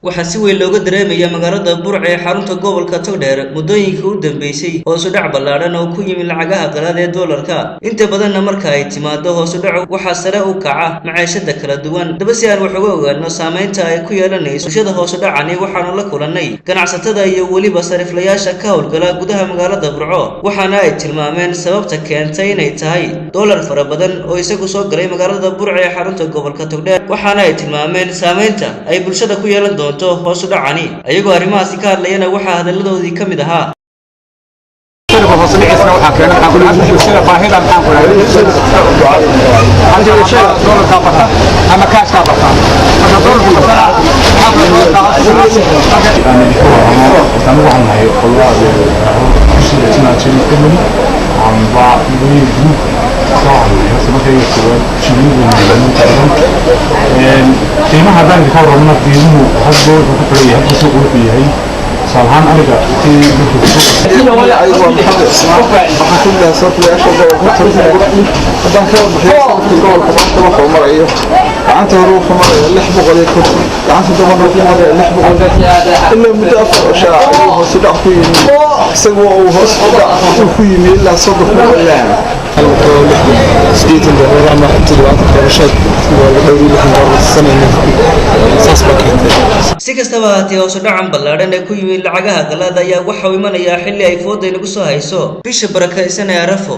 waxaa si weyn looga dareemaya magaalada Burco ee xarunta gobolka Togdheer muddooyinkii u dambeysay hoos u dhac ballaaran oo ku yimid lacagaha qalaad ee dollarka inta badanna marka ay timaado hoos u dhac waxaa sare u kaca maciishada kala duwan daba si aan wax uga ogaano saameynta ay ku yeelanayso bulshada hoos u dhacani waxaanu la kulannay ganacsatada iyo weliba sariflayaasha ka howlgala gudaha magaalada Burco waxaana ay tilmaameen sababta keentay inay tahay dollar fara badan oo isagu soo galay magaalada Burco ee xarunta gobolka Togdheer waxaana ay tilmaameen saameynta ay bulshada ku yeelan doonto hoos u dhacani ayagoo arrimahaasi ka hadlayana waxaa hadaladoodii ka mid ahaa qiimaha hadaan ka warrabno qiimuhu hadda wuxuu ku xidhan yahay suuq uu yahay salaan aniga si kastaba haatee hoos u dhacan ballaaran ee ku yimid lacagaha qalaad ayaa waxa uu imanayaa xilli ay fooda inagu soo hayso bisha barakaysan ee Arafo